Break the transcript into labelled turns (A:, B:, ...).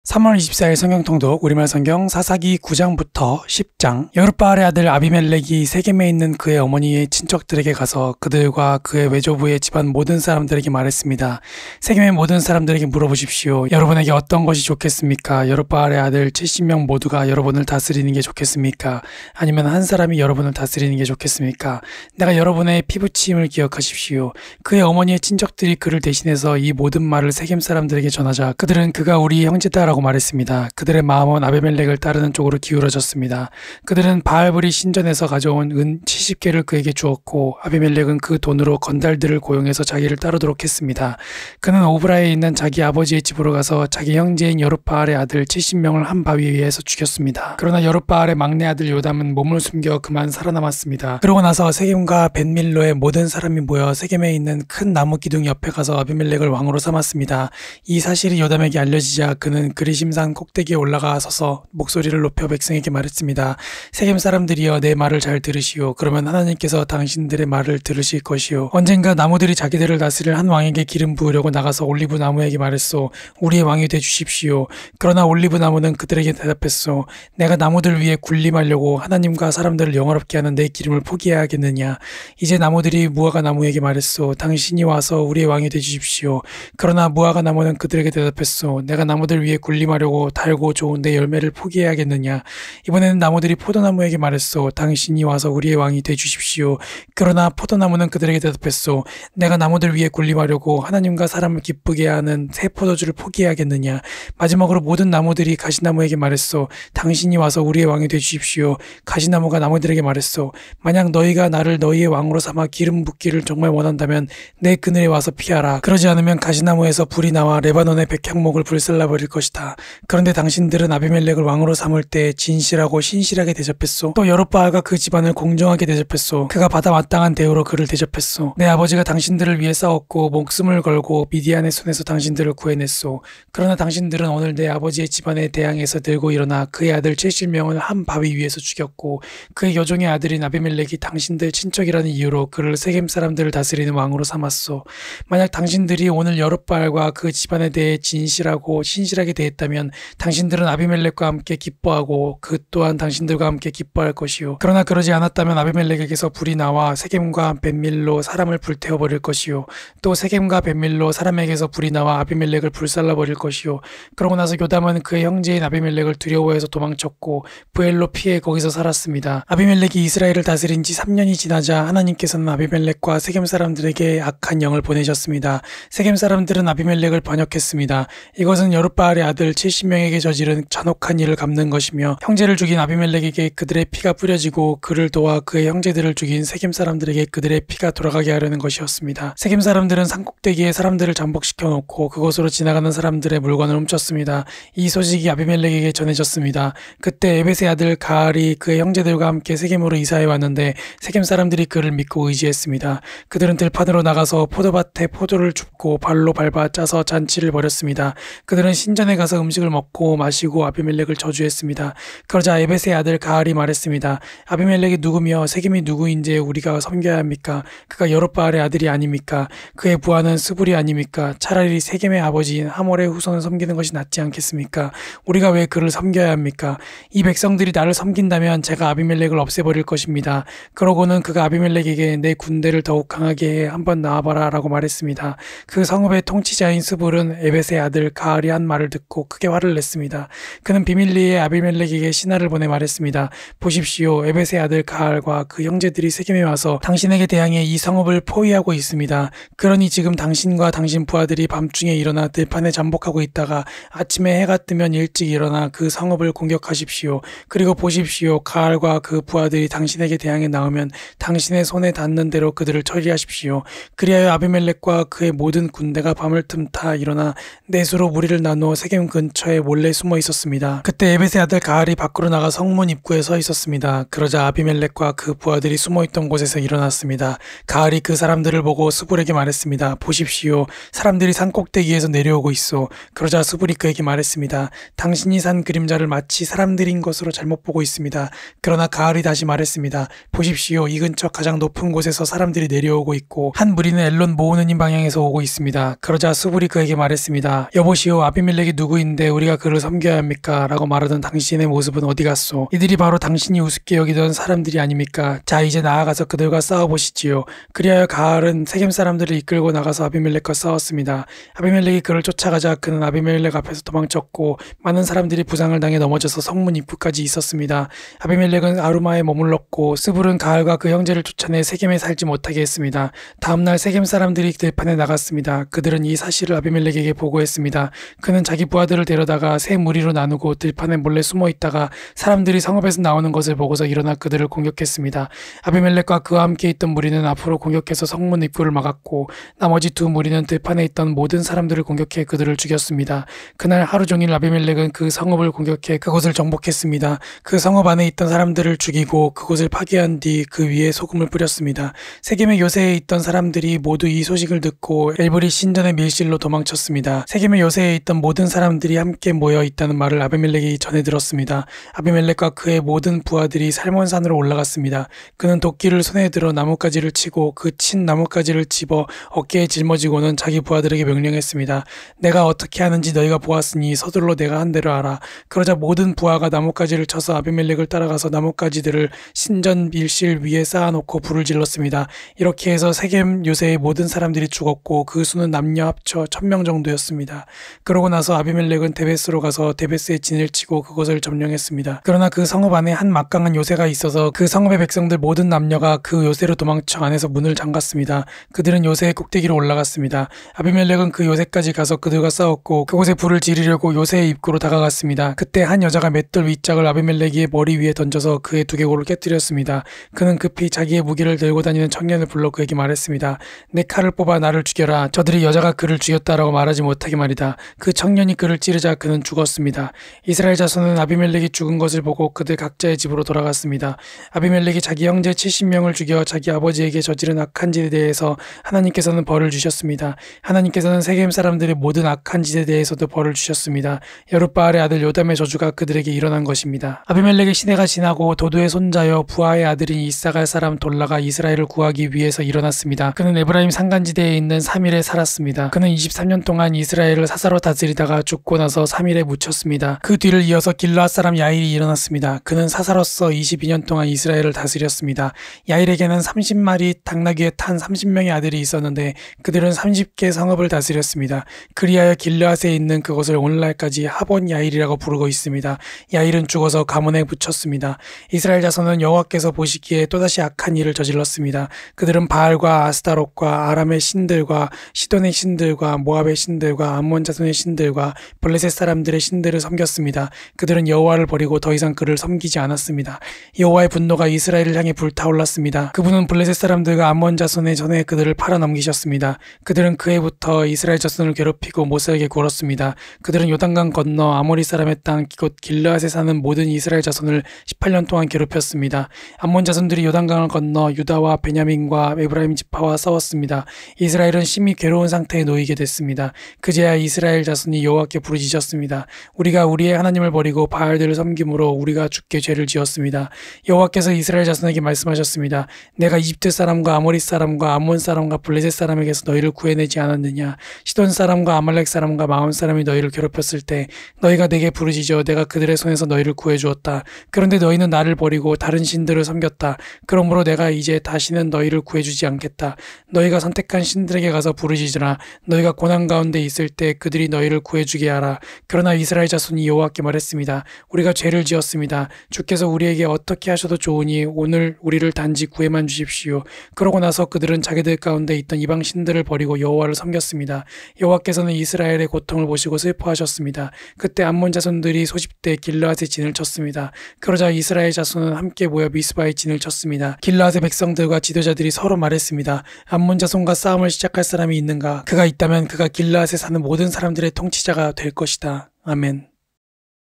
A: 3월 24일 성경통독 우리말 성경 사사기 9장부터 10장. 여룻바알의 아들 아비멜렉이 세겜에 있는 그의 어머니의 친척들에게 가서 그들과 그의 외조부의 집안 모든 사람들에게 말했습니다. 세겜의 모든 사람들에게 물어보십시오. 여러분에게 어떤 것이 좋겠습니까? 여룻바알의 아들 70명 모두가 여러분을 다스리는 게 좋겠습니까? 아니면 한 사람이 여러분을 다스리는 게 좋겠습니까? 내가 여러분의 피부치임을 기억하십시오. 그의 어머니의 친척들이 그를 대신해서 이 모든 말을 세겜 사람들에게 전하자 그들은 그가 우리 형제다라고 말했습니다. 그들의 마음은 아비멜렉을 따르는 쪽으로 기울어졌습니다. 그들은 바알브리 신전에서 가져온 은 70개를 그에게 주었고 아비멜렉은 그 돈으로 건달들을 고용해서 자기를 따르도록 했습니다. 그는 오브라에 있는 자기 아버지의 집으로 가서 자기 형제인 여룻바알의 아들 70명을 한 바위 위에서 죽였습니다. 그러나 여룻바알의 막내 아들 요담은 몸을 숨겨 그만 살아남았습니다. 그러고 나서 세겜과 벳밀로의 모든 사람이 모여 세겜에 있는 큰 나무 기둥 옆에 가서 아비멜렉을 왕으로 삼았습니다. 이 사실이 요담에게 알려지자 그는 그리심산 꼭대기에 올라가 서서 목소리를 높여 백성에게 말했습니다. 세겜 사람들이여 내 말을 잘 들으시오. 그러면 하나님께서 당신들의 말을 들으실 것이오. 언젠가 나무들이 자기들을 다스릴 한 왕에게 기름 부으려고 나가서 올리브 나무에게 말했소. 우리의 왕이 돼 주십시오. 그러나 올리브 나무는 그들에게 대답했소. 내가 나무들 위에 군림하려고 하나님과 사람들을 영화롭게 하는 내 기름을 포기해야겠느냐. 이제 나무들이 무화과 나무에게 말했소. 당신이 와서 우리의 왕이 돼 주십시오. 그러나 무화과 나무는 그들에게 대답했소. 내가 나무들 위에 군림하려고 달고 좋은 내 열매를 포기해야겠느냐. 이번에는 나무들이 포도나무에게 말했소. 당신이 와서 우리의 왕이 돼 주십시오. 그러나 포도나무는 그들에게 대답했소. 내가 나무들 위에 군림하려고 하나님과 사람을 기쁘게 하는 새 포도주를 포기해야겠느냐. 마지막으로 모든 나무들이 가시나무에게 말했소. 당신이 와서 우리의 왕이 돼 주십시오. 가시나무가 나무들에게 말했소. 만약 너희가 나를 너희의 왕으로 삼아 기름 붓기를 정말 원한다면 내 그늘에 와서 피하라. 그러지 않으면 가시나무에서 불이 나와 레바논의 백향목을 불살라버릴 것이다. 그런데 당신들은 아비멜렉을 왕으로 삼을 때 진실하고 신실하게 대접했소. 또 여룻바알과 그 집안을 공정하게 대접했소. 그가 받아 마땅한 대우로 그를 대접했소. 내 아버지가 당신들을 위해 싸웠고 목숨을 걸고 미디안의 손에서 당신들을 구해냈소. 그러나 당신들은 오늘 내 아버지의 집안에 대항해서 들고 일어나 그의 아들 70명을 한 바위 위에서 죽였고 그의 여종의 아들인 아비멜렉이 당신들 친척이라는 이유로 그를 세겜 사람들을 다스리는 왕으로 삼았소. 만약 당신들이 오늘 여룻바알과 그 집안에 대해 진실하고 신실하게 대했다면 당신들은 아비멜렉과 함께 기뻐하고 그 또한 당신들과 함께 기뻐할 것이요. 그러나 그러지 않았다면 아비멜렉에게서 불이 나와 세겜과 벳밀로 사람을 불태워버릴 것이요. 또 세겜과 벳밀로 사람에게서 불이 나와 아비멜렉을 불살라버릴 것이요. 그러고 나서 요담은 그의 형제인 아비멜렉을 두려워해서 도망쳤고 부엘로 피해 거기서 살았습니다. 아비멜렉이 이스라엘을 다스린 지 3년이 지나자 하나님께서는 아비멜렉과 세겜 사람들에게 악한 영을 보내셨습니다. 세겜 사람들은 아비멜렉을 반역했습니다. 이것은 여룻바알의 아들 70명에게 저지른 잔혹한 일을 갚는 것이며 형제를 죽인 아비멜렉에게 그들의 피가 뿌려지고 그를 도와 그의 형제들을 죽인 세겜 사람들에게 그들의 피가 돌아가게 하려는 것이었습니다. 세겜 사람들은 산꼭대기에 사람들을 잠복시켜 놓고 그곳으로 지나가는 사람들의 물건을 훔쳤습니다. 이 소식이 아비멜렉에게 전해졌습니다. 그때 에벳의 아들 가알이 그의 형제들과 함께 세겜으로 이사해 왔는데 세겜 사람들이 그를 믿고 의지했습니다. 그들은 들판으로 나가서 포도밭에 포도를 줍고 발로 밟아 짜서 잔치를 벌였습니다. 그들은 신전에 가서 음식을 먹고 마시고 아비멜렉을 저주했습니다. 그러자 에벳의 아들 가알이 말했습니다. 아비멜렉이 누구며 세겜이 누구인지 우리가 섬겨야 합니까? 그가 여룻바알의 아들이 아닙니까? 그의 부하는 스불이 아닙니까? 차라리 세겜의 아버지인 하몰의 후손을 섬기는 것이 낫지 않겠습니까? 우리가 왜 그를 섬겨야 합니까? 이 백성들이 나를 섬긴다면 제가 아비멜렉을 없애버릴 것입니다. 그러고는 그가 아비멜렉에게 내 군대를 더욱 강하게 해 한번 나와봐라 라고 말했습니다. 그 성읍의 통치자인 스불은 에벳의 아들 가알이 한 말을 듣고 크게 화를 냈습니다. 그는 비밀리에 아비멜렉에게 신하를 보내 말했습니다. 보십시오. 에벳의 아들 가알과 그 형제들이 세겜에 와서 당신에게 대항해 이 성읍을 포위하고 있습니다. 그러니 지금 당신과 당신 부하들이 밤중에 일어나 들판에 잠복하고 있다가 아침에 해가 뜨면 일찍 일어나 그 성읍을 공격하십시오. 그리고 보십시오. 가알과 그 부하들이 당신에게 대항해 나오면 당신의 손에 닿는 대로 그들을 처리하십시오. 그리하여 아비멜렉과 그의 모든 군대가 밤을 틈타 일어나 넷으로 무리를 나누어 세겜 근처에 몰래 숨어 있었습니다. 그때 에벳의 아들 가알이 밖으로 나가 성문 입구에 서 있었습니다. 그러자 아비멜렉과 그 부하들이 숨어있던 곳에서 일어났습니다. 가알이 그 사람들을 보고 스불에게 말했습니다. 보십시오. 사람들이 산 꼭대기에서 내려오고 있어. 그러자 스불이 그에게 말했습니다. 당신이 산 그림자를 마치 사람들인 것으로 잘못 보고 있습니다. 그러나 가알이 다시 말했습니다. 보십시오. 이 근처 가장 높은 곳에서 사람들이 내려오고 있고 한 무리는 엘론 모우느님 방향에서 오고 있습니다. 그러자 스불이 그에게 말했습니다. 여보시오. 아비멜렉이 누구인지 누구인데 우리가 그를 섬겨야 합니까? 라고 말하던 당신의 모습은 어디 갔소? 이들이 바로 당신이 우습게 여기던 사람들이 아닙니까? 자, 이제 나아가서 그들과 싸워보시지요. 그리하여 가알은 세겜 사람들을 이끌고 나가서 아비멜렉과 싸웠습니다. 아비멜렉이 그를 쫓아가자 그는 아비멜렉 앞에서 도망쳤고 많은 사람들이 부상을 당해 넘어져서 성문 입구까지 있었습니다. 아비멜렉은 아루마에 머물렀고 스불은 가알과 그 형제를 쫓아내 세겜에 살지 못하게 했습니다. 다음날 세겜 사람들이 들판에 나갔습니다. 그들은 이 사실을 아비멜렉에게 보고했습니다. 그는 자기 부하들을 데려다가 세 무리로 나누고 들판에 몰래 숨어 있다가 사람들이 성읍에서 나오는 것을 보고서 일어나 그들을 공격했습니다. 아비멜렉과 그와 함께 있던 무리는 앞으로 공격해서 성문 입구를 막았고 나머지 두 무리는 들판에 있던 모든 사람들을 공격해 그들을 죽였습니다. 그날 하루 종일 아비멜렉은 그 성읍을 공격해 그곳을 정복했습니다. 그 성읍 안에 있던 사람들을 죽이고 그곳을 파괴한 뒤 그 위에 소금을 뿌렸습니다. 세겜의 요새에 있던 사람들이 모두 이 소식을 듣고 엘브리 신전의 밀실로 도망쳤습니다. 세겜의 요새에 있던 모든 사람들이 함께 모여 있다는 말을 아비멜렉이 전해 들었습니다. 아비멜렉과 그의 모든 부하들이 살몬산으로 올라갔습니다. 그는 도끼를 손에 들어 나뭇가지를 치고 그 친 나뭇가지를 집어 어깨에 짊어지고는 자기 부하들에게 명령했습니다. 내가 어떻게 하는지 너희가 보았으니 서둘러 내가 한 대로 하라. 그러자 모든 부하가 나뭇가지를 쳐서 아비멜렉을 따라가서 나뭇가지들을 신전 밀실 위에 쌓아놓고 불을 질렀습니다. 이렇게 해서 세겜 요새의 모든 사람들이 죽었고 그 수는 남녀 합쳐 1000명 정도였습니다. 그러고 나서 아비멜렉은 데베스로 가서 데베스에 진을 치고 그곳을 점령했습니다. 그러나 그 성읍 안에 한 막강한 요새가 있어서 그 성읍의 백성들 모든 남녀가 그 요새로 도망쳐 안에서 문을 잠갔습니다. 그들은 요새의 꼭대기로 올라갔습니다. 아비멜렉은 그 요새까지 가서 그들과 싸웠고 그곳에 불을 지르려고 요새의 입구로 다가갔습니다. 그때 한 여자가 맷돌 윗짝을 아비멜렉의 머리 위에 던져서 그의 두개골을 깨뜨렸습니다. 그는 급히 자기의 무기를 들고 다니는 청년을 불러 그에게 말했습니다. 내 칼을 뽑아 나를 죽여라. 저들이 여자가 그를 죽였다라고 말하지 못하게 말이다. 그 청년이 그를 찌르자 그는 죽었습니다. 이스라엘 자손은 아비멜렉이 죽은 것을 보고 그들 각자의 집으로 돌아갔습니다. 아비멜렉이 자기 형제 70명을 죽여 자기 아버지에게 저지른 악한 짓에 대해서 하나님께서는 벌을 주셨습니다. 하나님께서는 세겜 사람들의 모든 악한 짓에 대해서도 벌을 주셨습니다. 여룻바알의 아들 요담의 저주가 그들에게 일어난 것입니다. 아비멜렉의 시대가 지나고 도도의 손자여 부하의 아들인 이사갈 사람 돌라가 이스라엘을 구하기 위해서 일어났습니다. 그는 에브라임 산간지대에 있는 사밀에 살았습니다. 그는 23년 동안 이스라엘을 사사로 다스리다가 죽고 나서 사밀에 묻혔습니다. 그 뒤를 이어서 길르앗 사람 야일이 일어났습니다. 그는 사사로서 22년 동안 이스라엘을 다스렸습니다. 야일에게는 30마리 당나귀에 탄 30명의 아들이 있었는데 그들은 30개 성읍을 다스렸습니다. 그리하여 길르앗에 있는 그곳을 오늘날까지 하본 야일이라고 부르고 있습니다. 야일은 죽어서 가문에 묻혔습니다. 이스라엘 자손은 여호와께서 보시기에 또다시 악한 일을 저질렀습니다. 그들은 바알과 아스타롯과 아람의 신들과 시돈의 신들과 모압의 신들과 암몬 자손의 신들과 블레셋 사람들의 신들을 섬겼습니다. 그들은 여호와를 버리고 더 이상 그를 섬기지 않았습니다. 여호와의 분노가 이스라엘을 향해 불타올랐습니다. 그분은 블레셋 사람들과 암몬 자손의 전에 그들을 팔아넘기셨습니다. 그들은 그해부터 이스라엘 자손을 괴롭히고 모세에게 굴었습니다. 그들은 요단강 건너 아모리 사람의 땅 곧 길르앗에 사는 모든 이스라엘 자손을 18년 동안 괴롭혔습니다. 암몬 자손들이 요단강을 건너 유다와 베냐민과 에브라임 지파와 싸웠습니다. 이스라엘은 심히 괴로운 상태에 놓이게 됐습니다. 그제야 이스라엘 자손이 여호와께 부르짖었습니다. 우리가 우리의 하나님을 버리고 바알들을 섬김으로 우리가 주께 죄를 지었습니다. 여호와께서 이스라엘 자손에게 말씀하셨습니다. 내가 이집트 사람과 아모리 사람과 암몬 사람과 블레셋 사람에게서 너희를 구해내지 않았느냐. 시돈 사람과 아말렉 사람과 마온 사람이 너희를 괴롭혔을 때 너희가 내게 부르짖어 내가 그들의 손에서 너희를 구해주었다. 그런데 너희는 나를 버리고 다른 신들을 섬겼다. 그러므로 내가 이제 다시는 너희를 구해주지 않겠다. 너희가 선택한 신들에게 가서 부르짖으라. 너희가 고난 가운데 있을 때 그들이 너희를 구해주게 하라. 그러나 이스라엘 자손이 여호와께 말했습니다. 우리가 죄를 지었습니다. 주께서 우리에게 어떻게 하셔도 좋으니 오늘 우리를 단지 구해만 주십시오. 그러고 나서 그들은 자기들 가운데 있던 이방 신들을 버리고 여호와를 섬겼습니다. 여호와께서는 이스라엘의 고통을 보시고 슬퍼하셨습니다. 그때 암몬 자손들이 소집돼 길르앗에 진을 쳤습니다. 그러자 이스라엘 자손은 함께 모여 미스바에 진을 쳤습니다. 길르앗의 백성들과 지도자들이 서로 말했습니다. 암몬 자손과 싸움을 시작할 사람이 있는가? 그가 있다면 그가 길르앗에 사는 모든 사람들의 통치자가 될 것이다. 아멘.